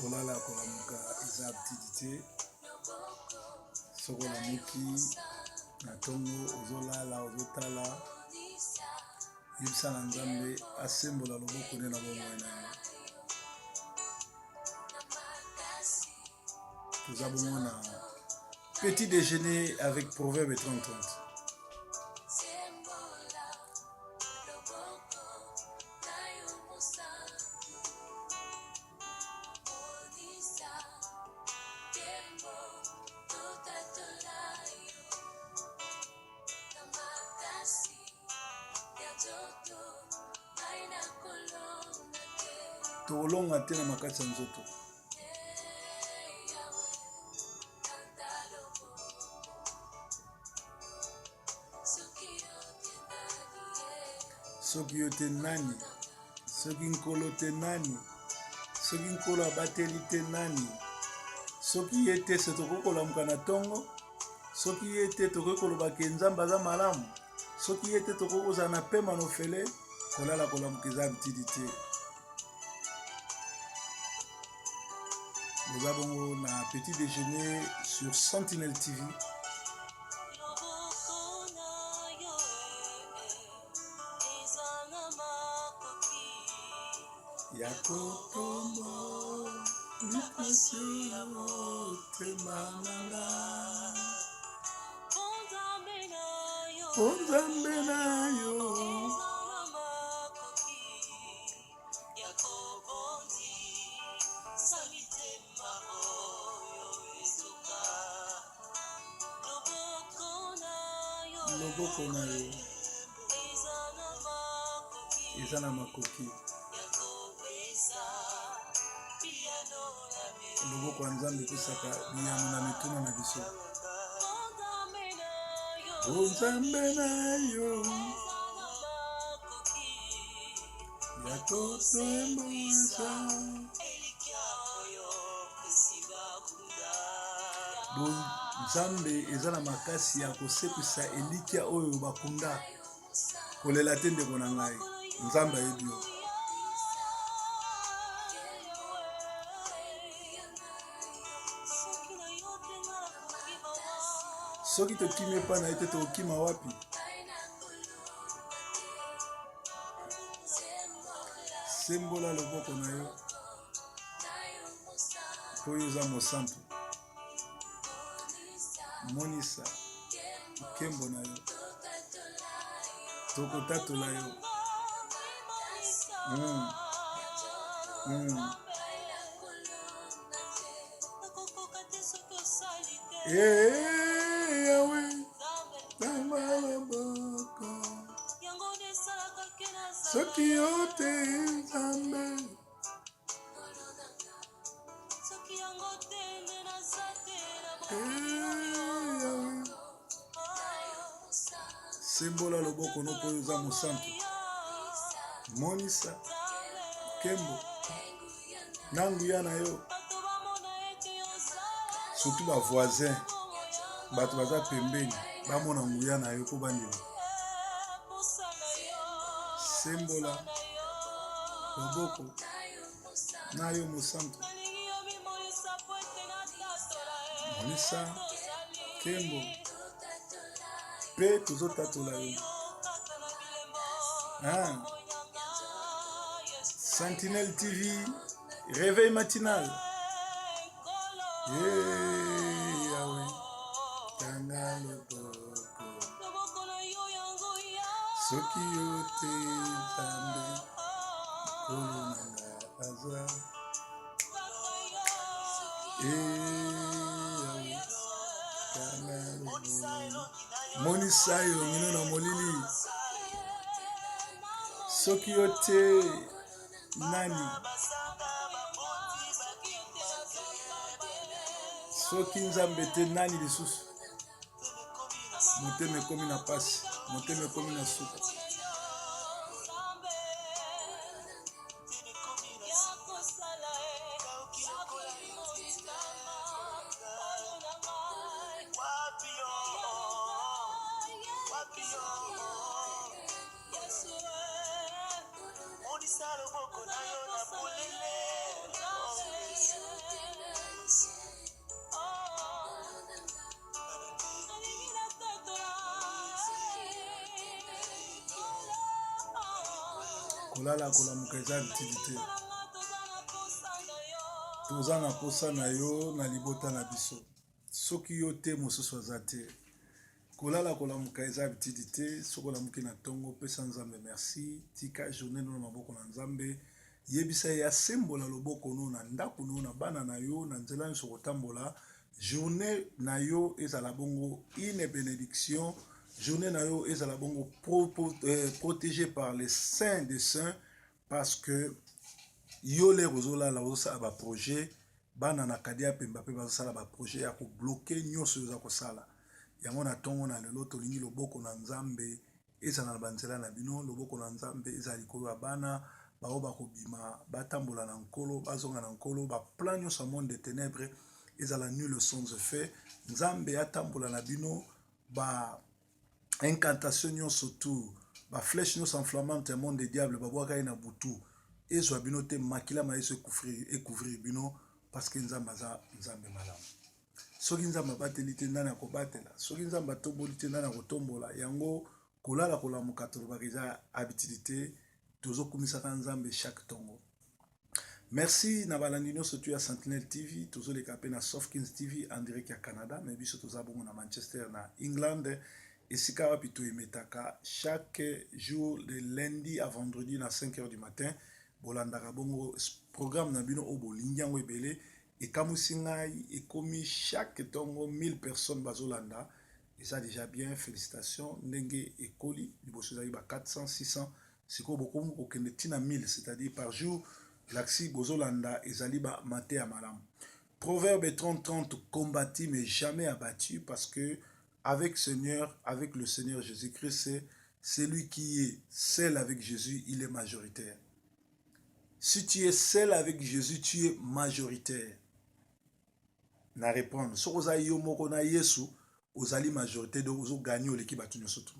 kolala kolamuka eza activité soko lamuki na tongo ozolala ozotala yebisa na Nzambe asembola loboko nde na bomoi na yo. Toza bongo na petit déjeuner avec Proverbe 30-30. Tolonga te na makati ya nzoto. Soki yo te nani, soki nkolo te nani, soki nkolo abateli te nani, soki ye te se tokoki kolamuka na tongo, soki ye te tokoki kolobaka Nzambe aza malamu, soki ye te tokoki kozala na pema na ofele, kolala kolamuka eza activité. Nous avons un petit déjeuner sur Sentinelle TV. Yakotombo, Nikasio, Temananga, Onzambenayo. Loboko na yo eza na makoki. Loboko ya Nzambe epesaka biyano na mituna na biso. Nzambe na yo yakotomboza. Nzambe eza na makasi ya kosepisa elikia oyo bakunda kolela te ndeko na ngai. Nzambe ayebi yo. Soki tokimi epai na ye te tokokima wapi? Sembola loboko na yo po oyo oza mosantu. Monisa nkembo na yo tokotatola yo. Yawe tamba loboko soki yo te Nzambe. Sembola loboko no po oza mosantu. Monisa kembo na nguya na yo. Surtout ba voisin bato baza pembeni bamona nguya na yo po bandima. Sembola loboko na yo mosantu. Monisa kembo pe tozotatola yo. Sentinelle TV, réveil matinal. Yawe tanga loboko soki yo te Nzambe nkolo nanga aza. Yawe tanga loboko monisa yo ngino na molili soki yo te nani, soki Nzambe te nani lisusu. Motema ekomi na pasi, motema ekomi na suka. kolala kolamuka eza bitidi te. Toza na posa na yo na libota na biso. Soki yo te mosusu aza te. Kolala kolamuka eza bitidi te. Soki olamuki na tongo pesa Nzambe merci. Tika journée no na maboko na Nzambe. Yebisa ya sembola loboko no na ndako no na bana na yo na nzela nyonso kotambola. Journée na yo ezala bongo une bénédiction. Journée na yo ezala bongo protégé par les saints des saints parce que yo le rozola la osala ba projet bana na kadia pemba pe bazosala ba projet ya ko bloquer nyonso za ko sala. Yango na tongo na lelo tolingi loboko na Nzambe ezala na banzela na bino loboko na Nzambe ezala likolo ya bana bao bakobima batambola na nkolo bazonga na nkolo ba plan nyonso monde des ténèbres ezala nul sans effet. Nzambe atambola na bino ba incantation nyonso tout ba flèche nyonso enflammante monde des diables babwaka na butu ezwa bino te makila mayeso couvrir bino parce que Nzambe aza Nzambe malamu. Soki Nzambe abateli te ndana kobatela soki Nzambe atomboli te ndana kotombola yango kolala kolamuka tolobaka eza habitude tozokumisaka Nzambe chaque tongo. Merci na balandi nyonso tu ya Sentinelle TV tozoleka pe na Sofkins TV en direct ya Canada mais biso toza bongo na Manchester na England esika wapi toemetaka chaque jour de lundi à vendredi na 5h du matin bolandaka bongo programme na bino o bolingi yango ebele ekamusi ngai ekomi chaque tongo 1000 personnes bazolanda eza déjà bien félicitations ndenge ekoli liboso ezali ba 400 600 sikoyo bokomi kokende tina 1000 c'est-à-dire par jour laxi bozolanda ezali ba mate ya malamu. Proverbe 30-30 combattu mais jamais abattu parce que avec le Seigneur Jésus-Christ c'est lui qui est seul avec Jésus il est majoritaire. Si tu es seul avec Jésus, tu es majoritaire. Na répondre. Si vous avez yomoko na Yesu, vous allez majorité de vous gagner l'équipe batu nyosoto.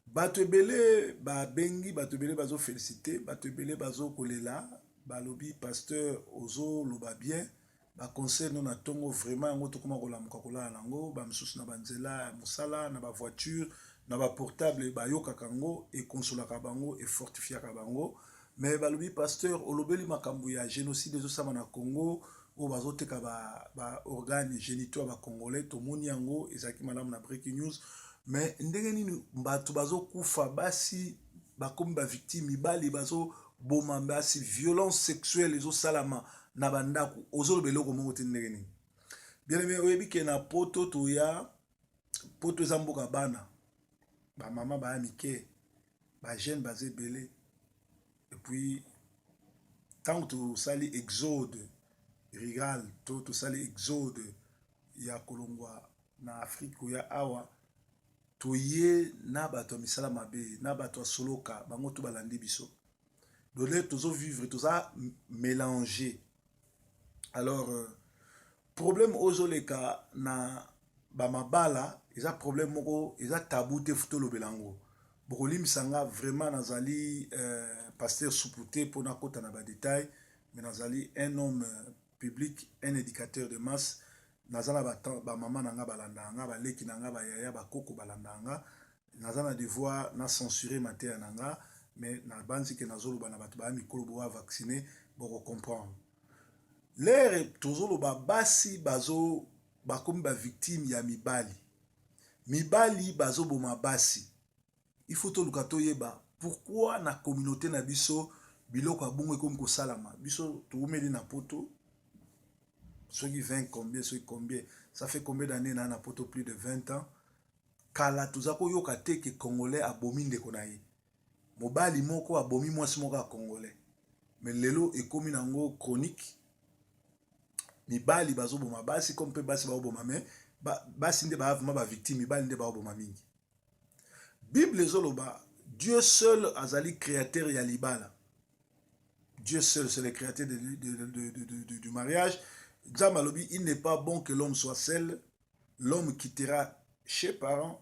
Batebele ba bengi, batebele bazo féliciter, batebele bazo kolela, balobi pasteur ozo loba bien, ba conseil non na tongo vraiment ngo to koma kola mukakola nango, ba msusu na banzela, musala na ba voiture, na ba portable ba yoka kango et consola kabango et fortifia kabango. Mais balobi pasteur olobeli makambo ya génocide ezosama na Congo o bazoteka ba organes génitaux ba congolais to moni yango ezaki malamu na breaking news mais ndenge nini bato bazokufa basi bakomi ba victime mibali bazo boma basi violence sexuelle ezosalama na bandako ozolobela ko mongo te ndenge nini bien aimé oyebi ke na poto to ya poto ezamboka bana ba mama ba amike ba jeune bazebele. Et puis, tant que tu sali exode, rigal, tu sali exode, ya kolongwa na Afrique ou ya awa, tu ye na bato misala mabe, na bato soloka, bango tu balandi biso. Donc là, tu vivre, tu as mélangé. Alors, problème ozoleka na bamabala, ils a problème moko, ils a tabou te futo lo belango. Bokolim sanga vraiment nazali pasteur Soupouté pour na kota na ba détail mais nazali un homme public un éducateur de masse nazala ba maman nanga balanda nga ba leki nanga ba yaya ba koko balanda nga nazana devoir na censurer mater nanga mais na banzi ke nazolo bana bato ba mikolo bo vacciner boko comprendre l'air tozolo ba basi bazo bakomi ba victime ya mibali bazo boma basi. Il faut tout le yeba pourquoi na communauté na biso biloko abongo comme ko salama biso to umeli na poto ceux qui 20 combien ça fait combien d'années na poto plus de 20 ans kala tozako yoka te ke congolais abomi ndeko na ye mobali moko abomi mwasi moko a congolais mais lelo ekomi nango chronique mibali bazo boma basi comme pe basi ba boma mais basi nde ba vraiment ba victime mibali nde ba boma mingi. Bible zoloba Dieu seul azali créateur ya libala. Dieu seul c'est le créateur du mariage. Zamalobi il n'est pas bon que l'homme soit seul. L'homme quittera ses parents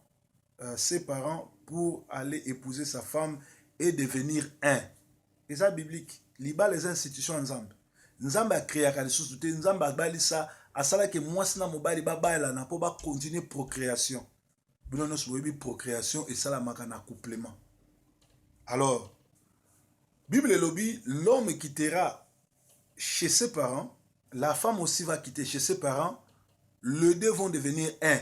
pour aller épouser sa femme et devenir un. Et ça biblique. Libala les institutions ensemble. Nzamba a créé à sous tout Nzamba a bali ça à ça que moi sina mobali ba bala na po ba continuer procréation. Procréation et ça la makana couplement. Alors Bible lobby, l'homme quittera chez ses parents, la femme aussi va quitter chez ses parents, les deux vont devenir un.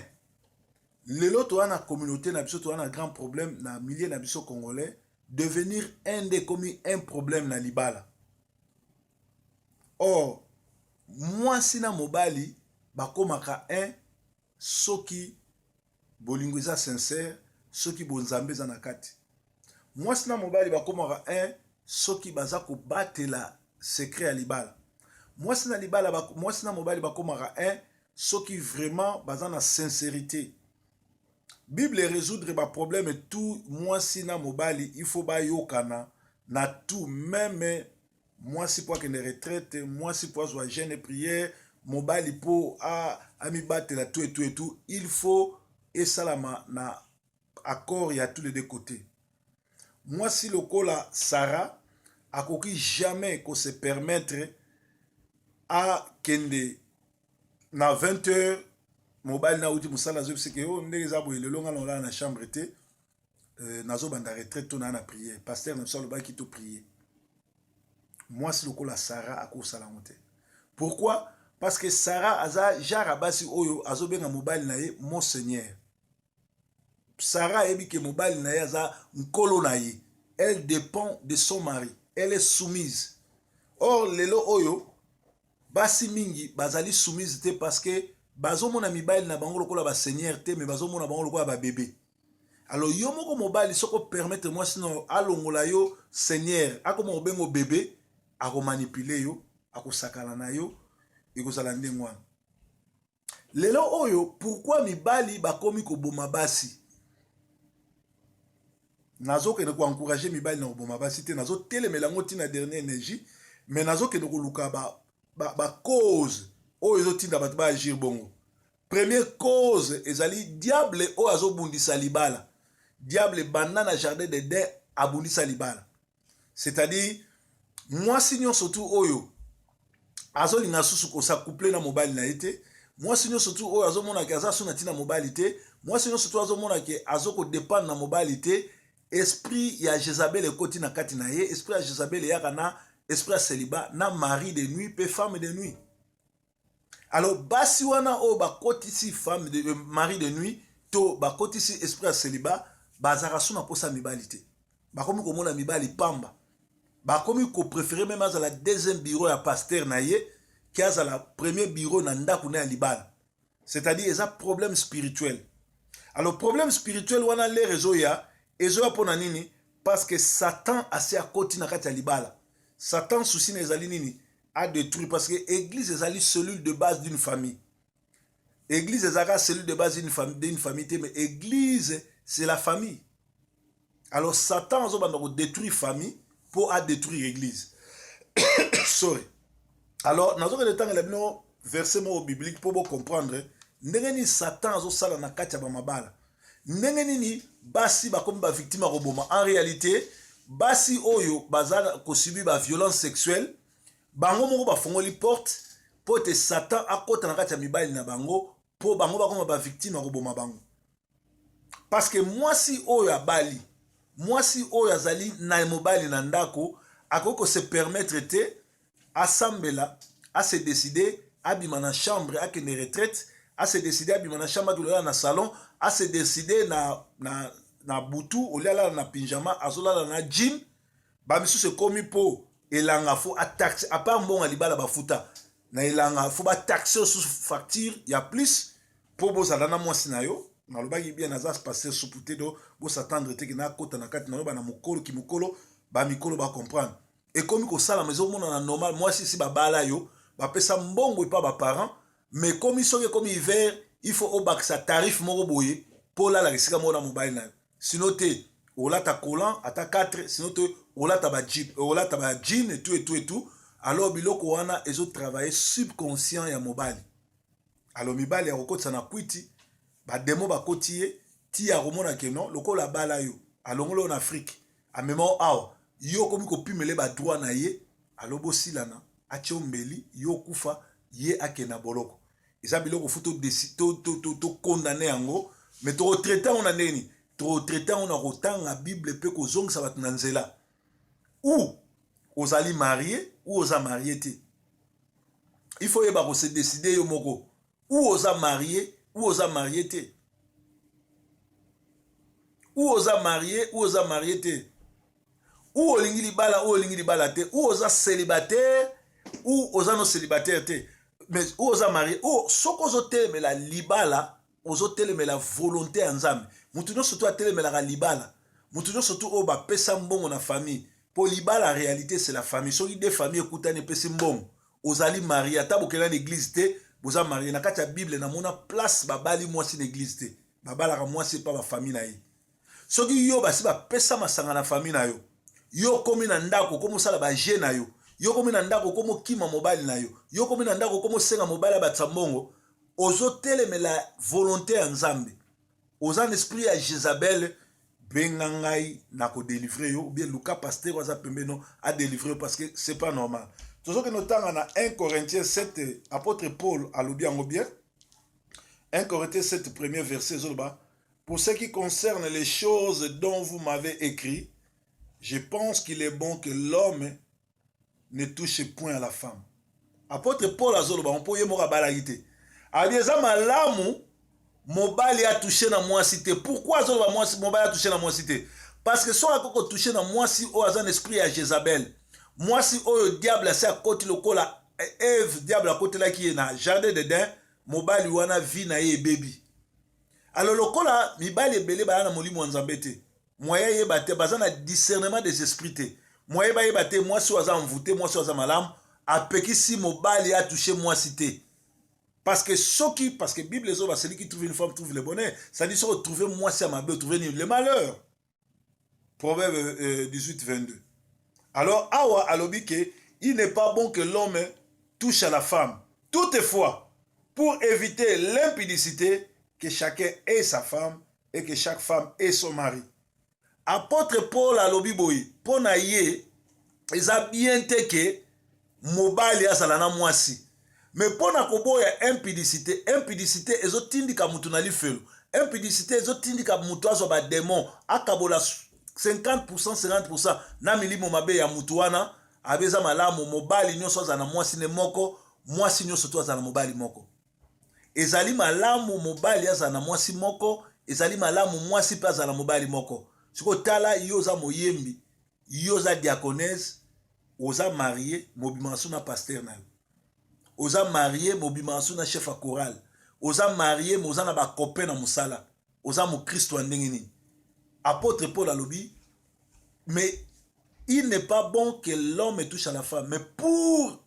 L'autre a une communauté, a un grand problème, dans milliers d'habitants congolais, devenir un des commis un problème dans l'ibala. Or, moi si na mobali, bakomaka un, soki bolingoza sincère, soki bonzambe za nakati. Moi si na mobali bakomaka un, soki baza ko batela secret à libala. Moi si na libala, moi si na mobali bakomaka un, soki vraiment baza na sincérité. Bible résoudre ba problème tout moi si na mobali il faut ba yokana na tout même moi si pour que ne retraite moi si pour soit jeûne et prière mobali pour a mi battre la tout et tout il faut et salama na accord il y a tous les deux côtés. Moi si le kola Sarah a koki jamais qu'on se permettre à kende na 20h mobile na uti musala zo biseke yo ndenge za boyele longa longa na chambre te nazo banda retraite to na na prière pasteur na solo ba ki to prier. Moi si lokola Sarah akosala ngote. Pourquoi? Parce que Sarah aza jara basi oyo azo benga mobile na ye mon seigneur. Sarah ebi ke mobile na ye aza nkolo na ye. Elle dépend de son mari. Elle est soumise. Or lelo oyo basi mingi bazali soumise te parce que bazo mona mibali na bango lokola ba seigneur te mais bazo mona bango lokola ba bébé. Alors yo moko mobali soko permettre moi sinon alongola yo seigneur akoma obengo bébé ako manipuler yo ako sakala na yo ekozala ndenge wana. Lelo oyo pourquoi mibali bakomi ko boma basi? Nazo ke ko encourager mibali na boma basi te nazo telemela ngoti na dernière énergie mais nazo ke ko luka ba cause oyo ezotinda bato ba agir bongo. Première cause ezali diable oyo azobundisa libala. Diable banana jardin d'Eden abundisa libala. C'est-à-dire moi signons surtout oyo azolinga susu ko s'accoupler na mobile na été. Moi signons surtout oyo azomona ke aza suna tina mobilité. Moi signons surtout azomona ke azoko dépendre na mobilité. Esprit ya Jezabel ekoti na kati na ye, esprit ya Jezabel yaka na esprit ya célibat na mari de nuit pe femme de nuit. Alors basi wana o bakotisi femme de mari de nuit to bakotisi esprit ya célibat bazara suna posa mibalité. Bakomi komona mibali pamba. Bakomi ko préférer même à la deuxième bureau ya pasteur na ye qui a la premier bureau na ndaku na libala. C'est-à-dire ils ont problème spirituel. Alors problème spirituel wana les réseaux ya ezoya pona nini parce que Satan assez à côté na kati ya libala. Satan souci na ezali nini a détruit parce que église ezali cellule de base d'une famille. Église ezaka cellule de base d'une famille mais église c'est la famille. Alors Satan a banda ko détruire famille pour à détruire église. Sorry. Alors nazo ke temps la bino verset mo biblique pour comprendre ndenge ni Satan azo sala na kati ya ba mabala. Ndenge nini basi bakomi ba victime roboma. En réalité basi oyo bazala ko subir ba violence sexuelle bango moko ba fongoli porte pour te Satan akota na kati ya mibali na bango pour bango bakoma ba victime roboma bango. Parce que moi si oyo abali moi si oyo azali na mobile na ndako akoko se permettre te asambela à se décider à bima na chambre à que ne retraite à se décider à bima na chambre à na salon à se décider na butu olala na pyjama azola na jean ba misu se komi po elanga fo a taxe à part bon alibala ba futa na elanga fo ba taxe sous facture ya plus pour bozala na mwasi na yo na lobaki bien naza se passer souputé do bo s'attendre te que na kota na kati na yo ba na mukolo ki mukolo ba mikolo ba comprendre et comme ko sala maison mona na normal moi si ba bala yo ba pesa mbongo et pas ba parents mais comme ils sont comme hiver il faut au bac sa tarif moko boye pour la risika mona mobile na sinon te ola ta collant ata 4 sinon te ola ta ba jeep ola ta ba jean et tout alors biloko wana ezo travailler subconscient ya mobile alors mibali ya kokotsa na kwiti ba demo ba kotier ti ya komona ke non lokola bala yo alongolo en Afrique a même awa yo komi ko pimele ba droit na ye alobo silana achombeli yo kufa ye akena boloko eza biloko futo to condamner yango mais to traiter on a neni to traiter on a rotanga bible pe ko zongisa bat na nzela ou ozali marié ou oza marié te. Il faut se décider yo moko ou oza marié ou oza marié te. Ou oza marié ou oza marié te. Ou olingi libala ou olingi libala te. Ou oza célibataire ou oza no célibataire te. Mais ou oza marié ou soko ozo telemela libala ozo telemela volonté ya Nzambe. Mutu no surtout atelemela libala. Mutu no surtout o ba pesa mbongo na famille. Pour libala la réalité c'est la famille. Soki deux familles ekutani pesa mbongo. Ozali marié ata bokela l'église te, boza marié na kati ya Bible na mona place babali mwasi na église te. Babala ka mwasi pa ba famille na ye. Soki yo basi ba pesa masanga na famille na yo. Yo komi na ndako komo sala ba je na yo. Yo komi na ndako komo kima mobile na yo. Yo komi na ndako komo senga mobile ba tsambongo. Ozo telemela volonté ya Nzambe. Oza un esprit ya Jezabel bengangai na ko délivrer yo ou bien Lucas pasteur waza pembeno a délivrer parce que c'est pas normal. Toujours que notanga na 1 Corinthiens 7 apôtre Paul a lobi yango bien. 1 Corinthiens 7 premier verset zolba. Pour ce qui concerne les choses dont vous m'avez écrit, je pense qu'il est bon que l'homme ne touche point à la femme. Apôtre Paul a zolba on peut yemo balagité. Abieza malamu mobali a touché na mwasi te. Pourquoi zolba mwasi mobali a touché na mwasi te? Parce que soit koko touché na mwasi o azan esprit à Jezabel. Mwasi oyo diable c'est à côté lokola Eve diable à côté là qui est na jardin d'Eden mobali wana vi na ye baby. Alors lokola mibali ebele ba na molimo Nzambe te. Moya ye bate bazana discernement des esprits te. Moya ba ye bate mwasi waza mvute mwasi waza malamu apeki si mobali a touché mwasi te. Parce que Bible est celui qui trouve une femme trouve le bonheur. Ça dit sur trouver moi c'est ma belle trouver le malheur. Proverbe 18 22. Alors awa alobi que il n'est pas bon que l'homme touche à la femme. Toutefois, pour éviter l'impudicité, que chacun ait sa femme et que chaque femme ait son mari. Apôtre Paul alobi boyi, pona ye eza bien te que mobali azala na mwasi. Mais pour na kobo ya impudicité ezotindika mutu na lifelo. Impudicité ezotindika mutu azo ba démon akabola 50% 50% na milimo mabe ya mutu wana abeza malamu mobali nyonso za na mwasi ne moko mwasi nyonso to za na mobali moko. Ezali malamu mobali aza na mwasi moko, ezali malamu mwasi pa za na mobali moko. Siko tala yoza moyembi, yoza diaconesse, oza marié, mobimansu na pasteur na yo. Oza marié, mobimansu na chef à chorale. Oza marié, moza na ba copain na musala. Oza mo Christ wa ndengeni. Apôtre Paul alobi, mais il n'est pas bon que l'homme touche à la femme. Mais pour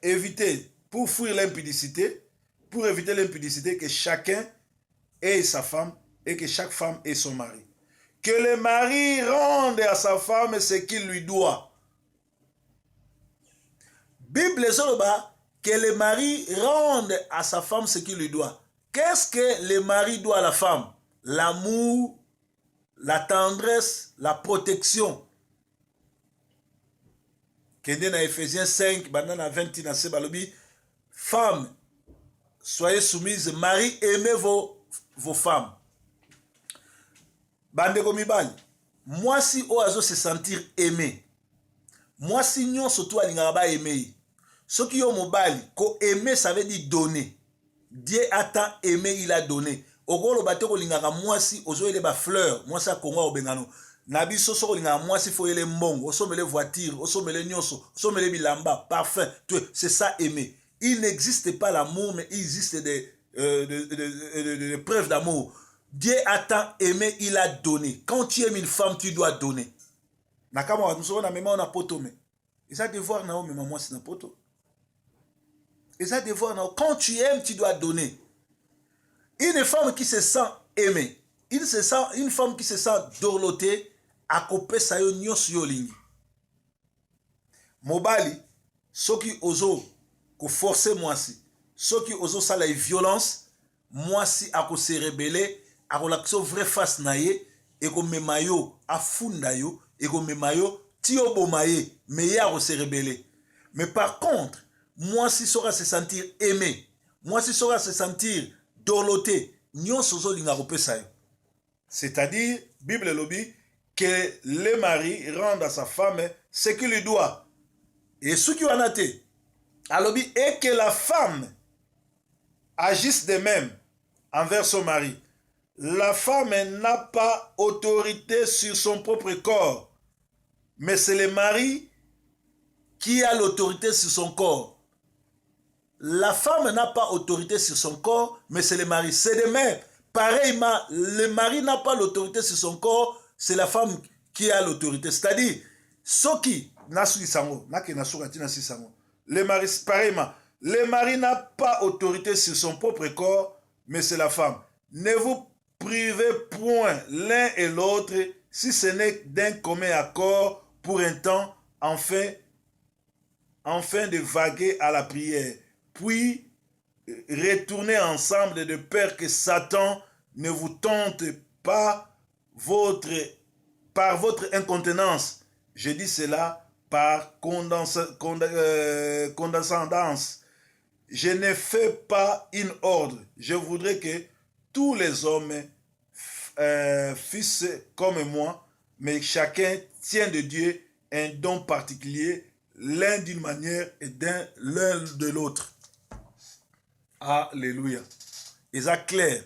éviter, pour fuir l'impudicité, que chacun ait sa femme et que chaque femme ait son mari. Que le mari rende à sa femme ce qu'il lui doit. Bible Zoloba, que le mari rende à sa femme ce qu'il lui doit. Qu'est-ce que le mari doit à la femme? L'amour, la tendresse, la protection. Kende na Ephésiens 5, banana 20 na sebalobi, femmes, soyez soumises, mari, aimez vos femmes. Bandeko mibali, moi si oazo se sentir aimé, moi si nyon surtout alingaka ba aimé. Ce qui est mobile, ko aimer ça veut dire donner. Dieu a tant aimé, il a donné. Ogolo bateau lingaka moi si ozo ele ba fleur, moi ça kongo obengano. Nabi soso lingaka moi si faut ele mbongo, oso mele voiture, oso mele nyonso, oso mele bilamba, parfum. C'est ça aimer. Il n'existe pas l'amour, mais il existe des preuves d'amour. Dieu a tant aimé, il a donné. Quand tu aimes une femme, tu dois donner. Nakama nous sommes na même on a poto mais. Et ça devoir na mais moi c'est na poto. Et ça devoir na quand tu aimes, tu dois donner. Une femme qui se sent aimée, une femme qui se sent dorlotée, a copé sa yo nyos yo lingi. Mobali, soki ozo ko forcer moi si, soki ozo sa la violence, moi si a ko se rebeller, a ko l'action vrai face na ye, et ko memayo afunda yo, et ko memayo ti obomaye, mais ya ko se rebeller. Mais par contre, moi si sera se sentir aimé, moi si sera se sentir dorloté, nyon sozo linga ko pesa yo. C'est-à-dire, Bible lobi, que le mari rende à sa femme ce qu'il lui doit. Et ce qui en a été, alors, et que la femme agisse de même envers son mari. La femme n'a pas autorité sur son propre corps, mais c'est le mari qui a l'autorité sur son corps. La femme n'a pas autorité sur son corps, mais c'est le mari. C'est de même. Pareillement, le mari n'a pas l'autorité sur son corps, c'est la femme qui a l'autorité. C'est-à-dire, ce qui, le mari, pareillement, le mari n'a pas autorité sur son propre corps, mais c'est la femme. Ne vous privez point l'un et l'autre, si ce n'est d'un commun accord pour un temps, afin de vaguer à la prière. Puis, retournez ensemble de peur que Satan ne vous tente pas par votre incontinence. Je dis cela par condescendance. Je ne fais pas une ordre. Je voudrais que tous les hommes fissent comme moi, mais chacun tient de Dieu un don particulier, l'un d'une manière et l'un de l'autre. Alléluia. Eza clair.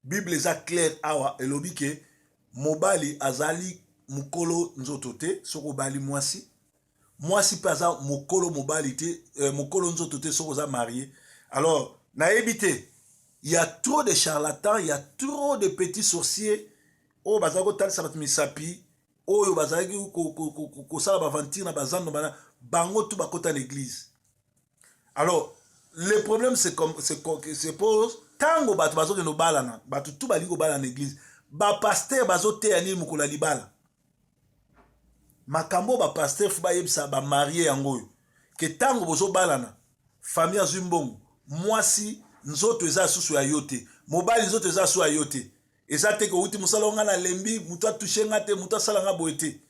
Bible eza clair awa elobi ke mobali azali mukolo nzoto te soko bali mwasi. Mwasi pe aza mukolo mobali te mukolo nzoto te soko za marié. Alors, nayebi te, il y a trop de charlatans, il y a trop de petits sorciers. Oh bazako tal sabat misapi. Oh yo bazaki ko sala baventir na bazando bana bango tu bakota l'église. Alors, le problème c'est se pose tango bato bazo ke no balana, bato tu bali ko bala na église. Ba pasteur bazo te ani mukola libala. Makambo ba pasteur fu ba yebisa ba marié yango yo. Ke tango bozo balana, famille azumbongo, mwasi nzoto eza susu ya yote, mobali nzoto eza susu ya yote. Eza te ko uti musala nga na lembi, mutu atouche nga te, mutu asala nga boye te.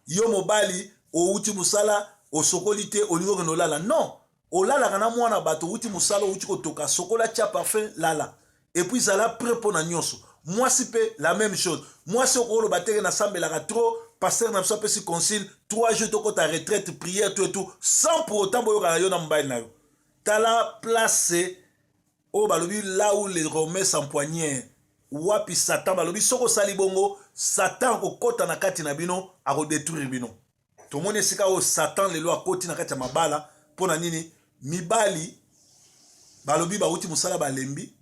Yo mobali o uti musala o sokoli te olingo no lala. Non, o lala kana mwana bato uti musala uti ko toka sokola tia parfum lala. Et puis ça la prêt pour na nyonso. Moi si pe la même chose. Moi si okolo bateke na sambelaka trop, pasteur na so pe si concile, 3 jours to ko ta retraite, prière tout et tout, sans pour autant boyo kana yo na mbali na yo. Ta la place oh balobi là où les Romains s'empoignaient. Wapi Satan balobi soko sali bongo, Satan ko kota na kati na bino a ko détruire bino. To mone sika o Satan le lo akoti na kati ya mabala pona nini mibali balobi ba uti musala balembi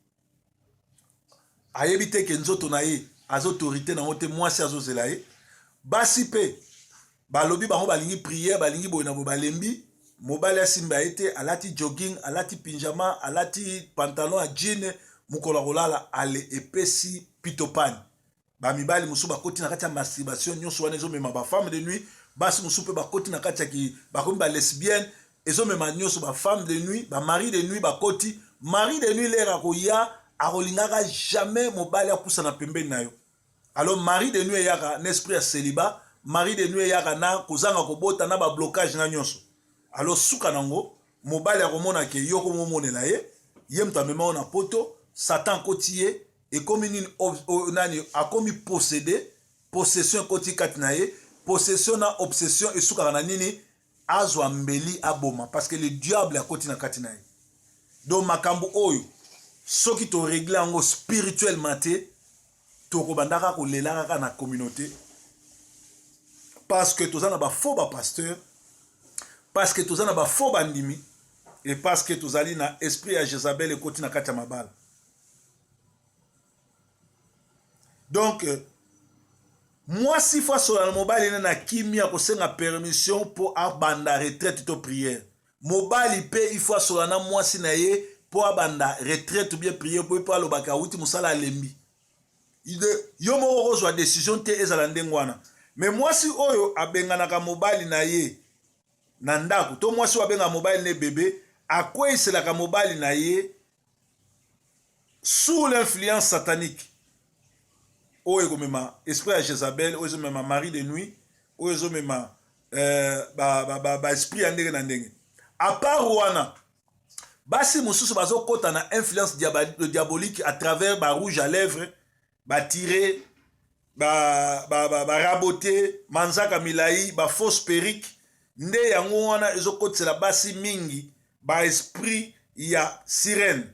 ayebi te ke nzoto na ye az autorité na mote mwasi azozela ye basi pe balobi bango balingi prière balingi boye na bo balembi mobali asimba ete alati jogging alati pinjama alati pantalon a jean mukola kolala ale epesi pitopani ba mibali musu bakoti na kati ya masturbation nyonso wana ezomema ba femme de nuit basi musu pe bakoti na kati ya ki bakomi ba lesbienne ezomema nyonso ba femme de nuit ba mari de nuit bakoti mari de nuit lera koya akolingaka jamais mobali apusa na pembeni na yo. Alors mari de nuit eyaka na esprit ya célibat, mari de nuit eyaka na kozanga kobota na ba blocage na nyonso. Alors suka nango mobali akomona ke yo komonela ye, ye mtu amema na poto, Satan koti ye et comme nani akomi possédé, possession koti kati na ye, possession na obsession et suka na nini azwa mbeli aboma parce que le diable akoti na kati na ye. Donc makambo oyo soki to régler ango spirituellement te to ko bandaka ko lelaka na communauté parce que tozana ba faux ba pasteur parce que tozana ba faux bandimi et parce que tozali na esprit ya Jezabel et koti na kati ya mabala. Donc moi si fois sur le mobile na kimia ko senga permission pour abanda retraite to prière mobile pe il faut sur na moi si na ye pour abanda retraite ou bien prier pour le baka uti musala lembi yo mo ozwa décision te ezala ndengwana mais moi si oyo abengana ka mobile na ye na ndako to moi si abenga mobile ne bébé akwesela ka mobile na ye sous l'influence satanique oyo komema esprit ya Jezabel oyo mema mari de nuit oyo mema ba esprit ya ndenge na ndenge à part wana basi mususu bazo kota na influence diabolique à travers ba rouge à lèvres ba tiré rabote manzaka milai ba fausse perrique nde yango wana ezokotisela basi mingi ba esprit ya sirène.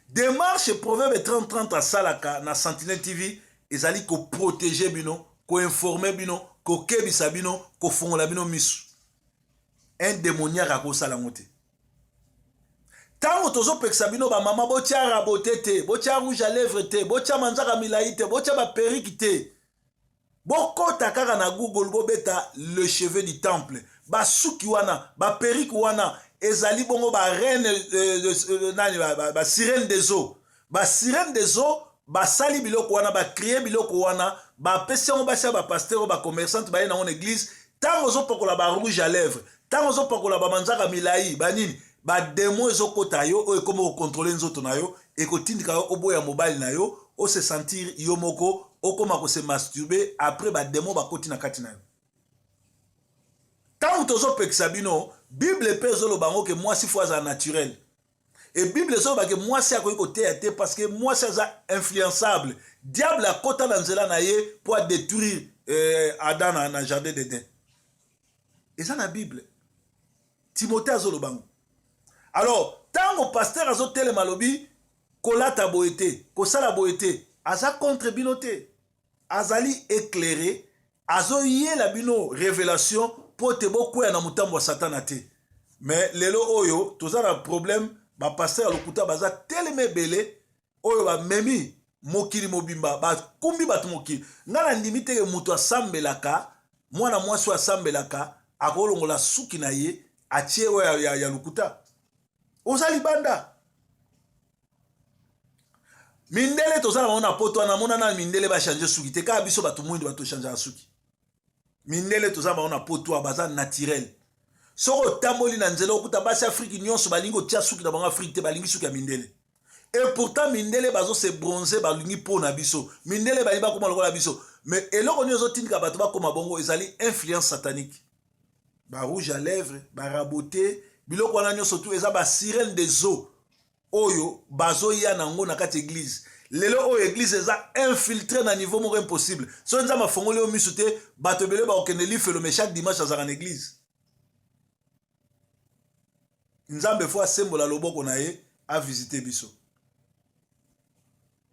Démarche proverbe 30-30 à salaka na Sentinelle TV ezali ko protéger bino, ko informer bino, ko kebisa bino, ko fongola bino misu. Un démoniaque a kosala ngote. Tango tozo peksa bino ba mama botia rabote te, botia rouge à lèvres te, botia manzaka milai te, botia ba perruque te. Bokota kaka na Google bobeta le cheveu du temple. Ba suki wana, ba perruque wana, ezali bongo ba reine ba sirène des eaux. Ba sirène des eaux, ba sali biloko wana, ba crier biloko wana, ba pesi on ba sia ba pasteur ba commerçante ba na on église, tango zo pokola ba rouge à lèvres, tango zo pokola ba manzaka milai, ba nini? Ba démon ezokota yo oyo komo contrôler nzoto na yo et kotindika yo oboya mobile na yo o se sentir yo moko okoma ko se masturber après ba démon ba koti na kati na yo. Tant tozo pekisa bino Bible pe zolo bango ke moi si fois naturel. Et Bible zolo ba ke moi si akoyi kote ate parce que moi c'est influençable. Diable a kota na nzela na ye pour détruire Adam na jardin d'Éden. Et ça na Bible. Timothée azolo bango. Alors, tant au pasteur azo tele malobi, kolata boete, kosala boete, aza contre binote, azali éclairé, azo yé la bino révélation pour te beaucoup na mutambo wa satanate. Mais lelo oyo, toza na problème, ba pasteur lokuta baza teleme belé, oyo ba memi mokili mobimba, ba kumbi batu mokili. Ngana ndimite ke mutu asambelaka, mwana mwasi asambelaka, akolongola suki na ye, atie oyo ya lokuta. Ozali banda mindele tozala mona poto na mona na mindele ba changer suki te ka biso batu mwindi bato changer suki mindele tozala mona poto baza naturel soko tamboli na nzela okuta basi Afrique nyonso balingo tia suki na bango Afrique te balingi suki ya mindele et pourtant mindele bazo se bronzer balingi po na biso mindele bali ba koma lokola biso mais eloko nyozo tindika bato ba koma bongo ezali influence satanique ba rouge à lèvres ba raboter biloko wana nyonso tu eza ba sirène des eaux oyo bazo ya nango na kati église lelo oyo église eza infiltré na niveau moko impossible so nza mafongoli o misu te bato bele ba okende lifelo mais chaque dimanche azaka na église nzambe fo asembola loboko na ye a visiter biso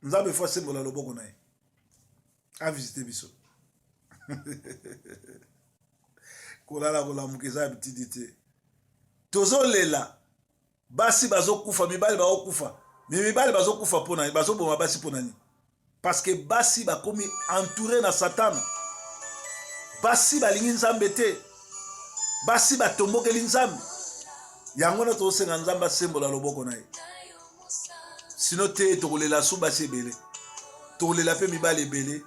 nzambe fo asembola loboko na ye a visiter biso kolala kolamuka eza bitidi te tozolela basi bazokufa mibali bazokufa mais mibali bazokufa pona bazoboma basi pona ni parce que basi bakomi entouré na satana basi balingi nzambe te basi batombokeli nzambe yango na tosenga nzambe asembola loboko na ye sino te tokolela su basi ebele tokolela pe mibali ebele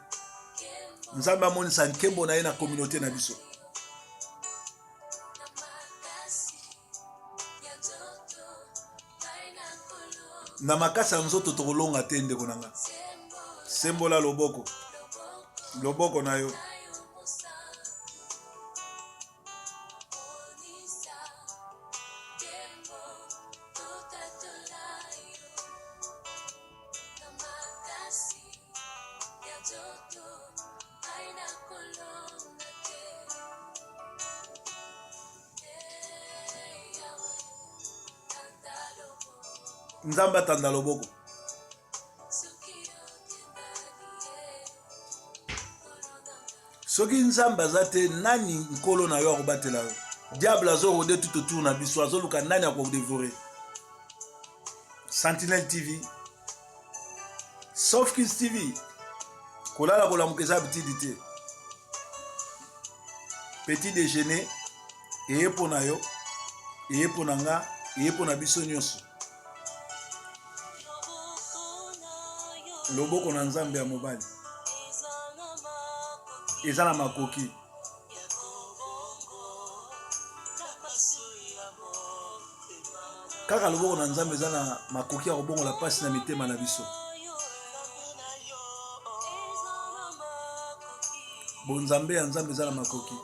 nzambe amonisa nkembo na ye na communauté na biso na makasa ya nzoto tokolonga te ndeko na nga sembola loboko loboko na yo nzambe atanda loboko soki nzambe aza te nani nkolo na yo akobatela yo diable azorode tout autour na biso azoluka nani akodevore Sentinelle TV Sauf Kids TV kolala kolamuka eza bitidi te petit déjeuner eye mpo na yo eye mpo na nga eye mpo na biso nyonso loboko na nzambe ya mobali eza na makoki kaka loboko na nzambe eza na makoki ya kobongola pasi na mitema na biso bonzambe ya nzambe eza na makoki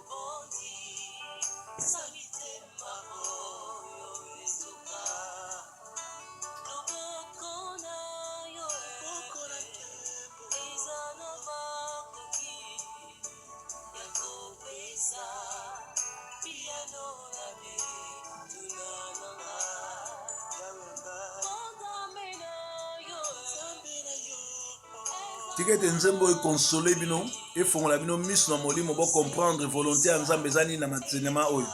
tikete nzembo e consoler bino e fongola bino miso na molimo bo comprendre volonté ya Nzambe ezani na matsenema oyo.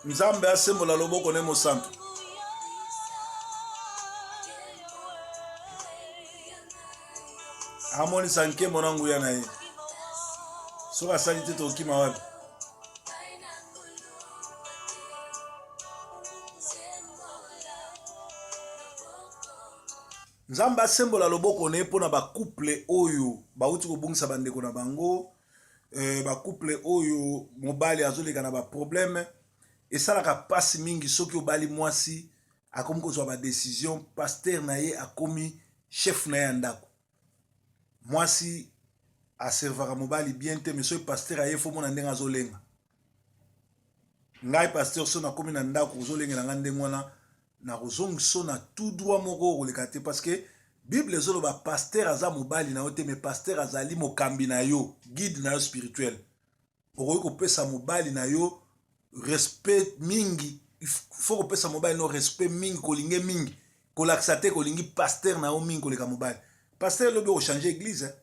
Nzambe asembola loboko ne mosantu. Amonisa nkembo na nguya na ye. Soki asali te tokima wapi. Nzambe asembola loboko ne mpona bacouple oyo bauti kobungisa bandeko na bango, bacouple oyo mobali azoleka na baproblème esalaka pasi mingi soki obali mwasi akomi kozwa badécision, paster na ye akomi chef na ye ya ndako. Mwasi aservaka mobali bien te, mais soki paster aye fo mona ndenge azolenga. Ngai paster so nakomi na ndako kozolengela nga ndenge wana na kozongiso na tout droit moko koleka te, parce que Bible ezoloba paster aza mobali na yo te, mais paster azali mokambi na yo, guide na yo spirituel. Okoki kopesa mobali na yo respect mingi, faut kopesa mobali no respect mingi, kolinge mingi, kolakisa te kolingi paster na yo mingi koleka mobali. Paster lobi ko changer église,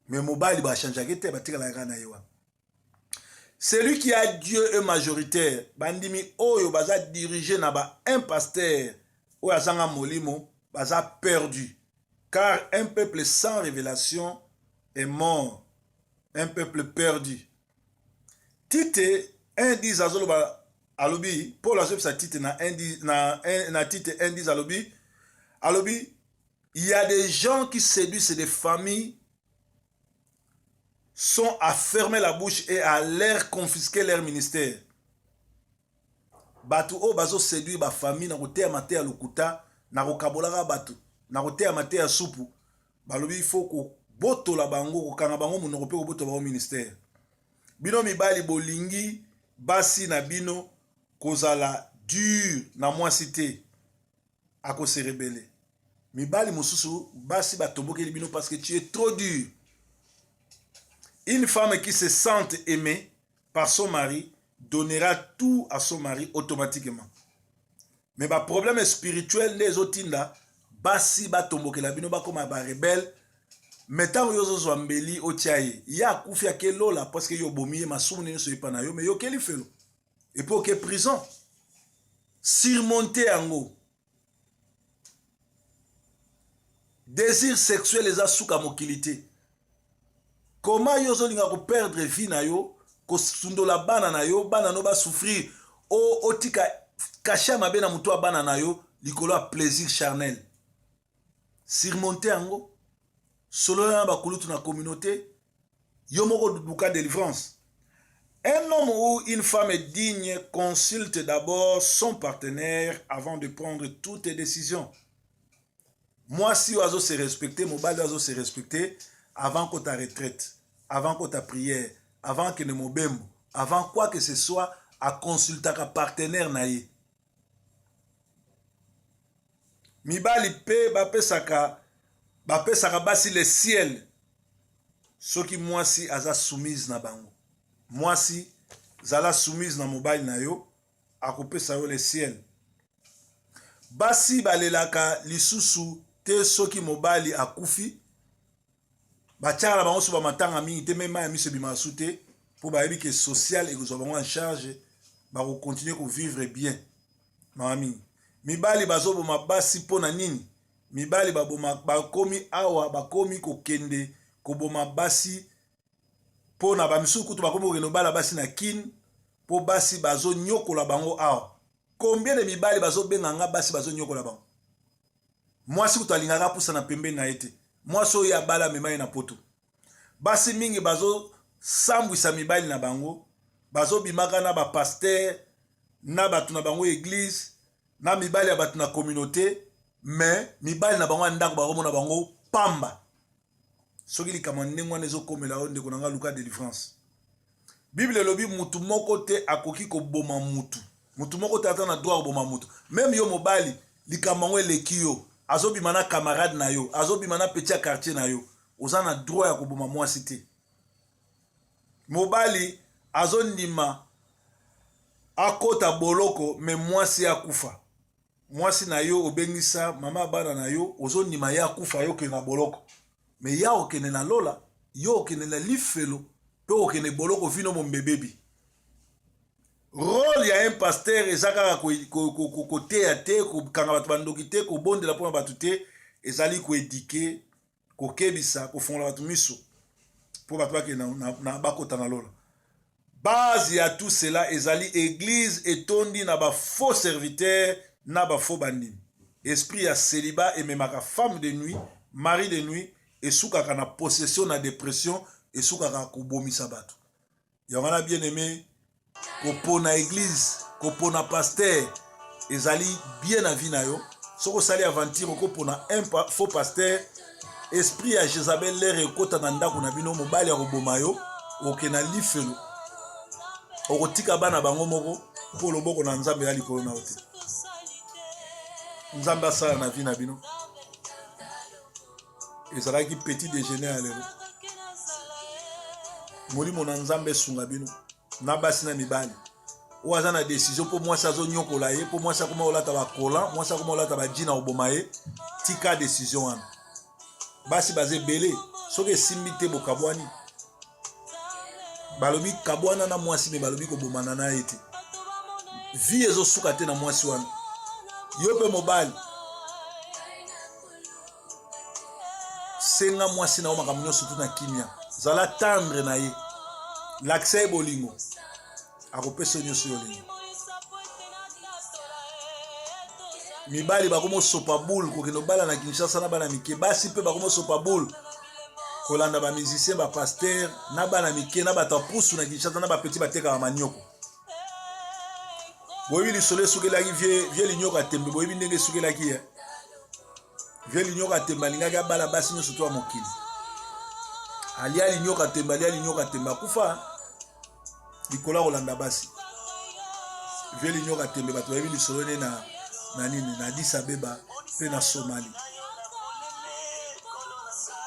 mais mobali ba changer te batikala kana ye wana. Celui qui a Dieu est majoritaire. Bandimi oyo baza dirigé na ba un pasteur oyo azanga molimo baza perdu. Car un peuple sans révélation est mort. Un peuple perdu. Tite 1:10 azoloba alobi Paul azobisa Tite na 1:10 na Tite 1:10 alobi il y a des gens qui séduisent des familles sont à fermer la bouche et à leur confisquer leur ministère. Batu o bazo séduire ba famille na koteya mate ya lokuta na kokabolaka batu na koteya mate ya supu. Balobi il faut ko botola bango kokanga bango monoko pe ko botola bango ministère. Bino mibali bolingi basi na bino kozala dur na mwasi te ako se rebelle. Mibali mosusu basi batombokeli bino parce que tu es trop dur. Une femme qui se sente aimée par son mari donnera tout à son mari automatiquement. Mais le problème spirituel des otinda, basi batombokela bino bakoma ba rebelle, metango yozo zwambeli otiaye, ya kufia ke lola parce que yo bomiye masumu ne so ipana yo, mais yo keli felo. Et pour que prison surmonter ango. Désir sexuel les asuka mokilité. Comment yo zolinga ko perdre vie na yo, ko sundola bana na yo, bana no ba souffrir, o otika kasha mabe na mutu bana na yo, likolo a plaisir charnel. Surmonter ango, solo na ba kulutu na communauté, yo moko duka délivrance. Un homme ou une femme digne consulte d'abord son partenaire avant de prendre toutes les décisions. Moi, si oiseau se respecter, mon bal oiseau se respecter, avant que ta retraite, avant que ta prière, avant que ne mobembo, avant quoi que ce soit, à consulter un partenaire naïe. Mibali pe bapesaka basi le ciel. Ce qui moi si aza soumise na bango. Moi si zala soumise na mobile na yo, akopesa yo le ciel. Basi balelaka lisusu te soki mobali akufi. Batiala bango so ba matanga mingi te même ya miso bimasu te pour bayebi que social et que bango en charge ba ko continuer ko vivre bien. Mami mibali bazoboma basi pona nini? Mibali baboma bakomi awa bakomi kokende koboma basi pona bamisu kutu bakomi kokende bala basi na kin po basi bazo nyokola bango awa. Combien de mibali bazobenga nga basi bazo nyokola bango? Mwasi kutu alingaka pusa na pembeni na ete. Mwasi oyo abala memaye na poto. Basi mingi bazo sambwisa mibali na bango, bazo bimaka na ba pasteur, na batu na bango église, na mibali ya batu na communauté, mais mibali na bango ndako bakomona bango pamba. Soki likama ndenge wana ezokomela yo ndeko na nga luka délivrance. Bible elobi mutu moko te akoki koboma mutu. Mutu moko te ata na droit koboma mutu. Même yo mobali likama ngo eleki yo, azobima na camarade na yo, azobima na petit quartier na yo, oza na droit ya koboma mwasi te. Mobali azondima akota boloko me mwasi akufa. Mwasi na yo obengisa mama bana na yo ozonima ya akufa yo ke na boloko. Me ya okene na lola, yo okene na lifelo, pe okene boloko vino mon bebebi. Rôle ya un pasteur ezaka ko te ate ko kanga batu bandoki te ko bondela pona batu te ezali ko éduquer ko kebisa ko fongola batu miso po batu ba ke na bakota na lola. Base ya tout cela ezali église etondi na ba faux serviteurs na ba faux bandini. Esprit ya célibat et memaka femme de nuit, mari de nuit et soukaka na possession na dépression et soukaka ko bomisa batu. Yangana bien aimé kopo na église, kopo na pasteur ezali bien na vie na yo. Soko sali aventure kopo na un faux pasteur, esprit ya Jezabel l'air ekota na ndako na bino mobali ya koboma yo, okena lifelo. Okotika bana bango moko po loboko na Nzambe ya likolo na ote. Nzambe asala na vie na bino. Ezalaki petit déjeuner à lelo. Molimo na Nzambe sunga bino. Na basi na mibali. Oaza na décision po mwasi azo nyokola ye, po mwasi akoma olata ba kola, mwasi akoma olata ba jina oboma ye, tika décision wana. Basi baze belé, soki simbi te bokabwani. Balobi kabwana na mwasi me balobi ko bomana na ete. Vie ezo suka te na mwasi wana. Yo pe mobali. Senga mwasi na o makambo nyonso tu na kimia. Zala tendre na ye. L'accès bolingo. Akopesa nyonso yo lingo. Mibali bakomo sopa boule ko keno bala na Kinshasa na bana mike basi pe bakomo sopa boule. Kolanda ba musicien ba pasteur na bana mike na bata pusu na Kinshasa na ba petit bateka ba manyoko. Boyebi lisole sukela ki vie linyoka tembe boyebi ndenge sukela ki ya. Vie linyoka tembe lingaka bala basi nyonso to mokili. Alia linyoka tembe kufa likola kolanda basi. Vie linyoka tembe bato boyebi lisole na nini na Addis Abeba pe na Somalie.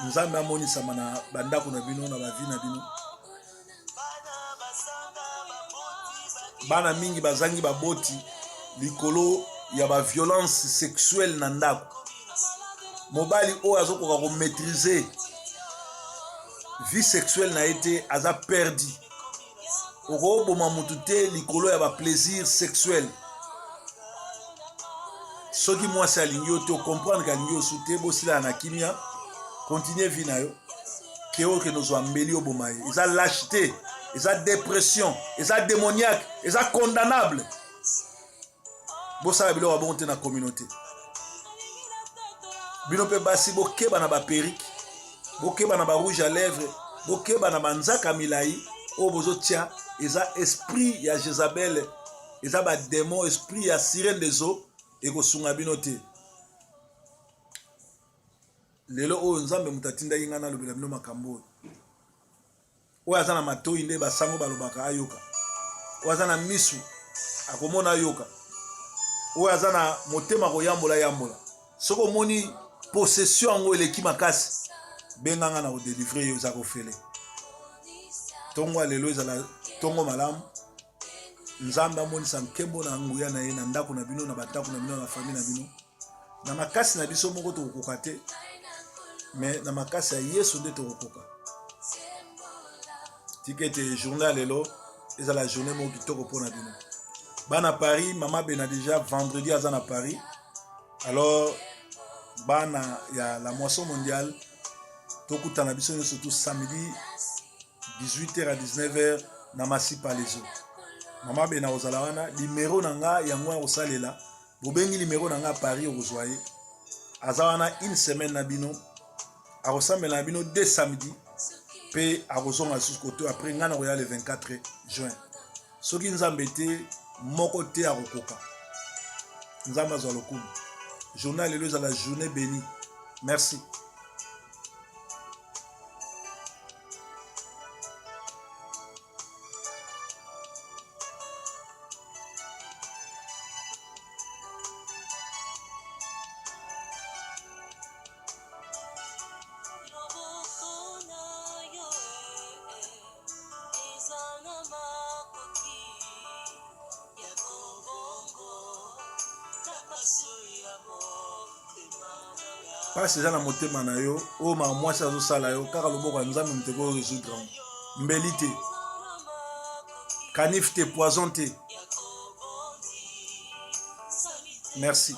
Nzambe amonisama na bandako na bino na bavi na bino. Bana mingi bazangi baboti likolo ya ba violence sexuelle na ndako. Mobali o azokoka ko maîtriser vie sexuelle na été aza perdu. Oko boma mutu te likolo ya ba plaisir sexuel. Soki mwasi alingi yo te comprendre ka lingi yo sute bosila na kimia. Continuez vie na yo. Keo ke nous ambeli obomaye. Ils ont lâcheté, ils ont dépression, ils ont démoniaque, ils ont condamnable. Bosa bilo wa bonté na communauté. Bino pe basi bokeba na ba perruque, bokeba na ba rouge à lèvres, bokeba na banzaka milai, o bozo tia, ils ont esprit ya Jezabel, ils ont ba démon esprit ya sirène des eaux et ko sunga bino te. Lelo o Nzambe mutatinda yinga na lobela bino makambo oyo aza na matoi nde basango balobaka ayoka oyo aza na misu akomona ayoka oyo aza na motema koyambola soki omoni possession yango eleki makasi benganga na kodélivre yo eza kofele ntongo ya lelo ezala ntongo malamu Nzambe amonisa nkembo na nguya na ye na ndako na bino na batako na bino na famille na bino na makasi na biso moko tokokoka te mais na makasi ya Yesu nde tokokoka tikete journée lelo ezala journée moko kitoko mpona bino bana Paris mama bena déjà vendredi aza na Paris alors bana ya la moisson mondiale tokutana biso nyonso tout samedi 18h à 19h na Masipa les eaux mama bena ozala wana numéro nanga yango ya kosalela bobengi numéro nanga Paris okozwa ye aza wana une semaine na bino akosambela na bino dès samedi pe akozonga lisusu koto après nga na koya le 24 juin soki Nzambe te moko te akokoka Nzambe azwa lokumu journal lelo ezala journée bénie merci. pasi eza na motema na yo oyo mwasi azosala yo kaka loboko ya nzambe moto eko résoudre yango. Mbeli te, canif te, poison te. Merci.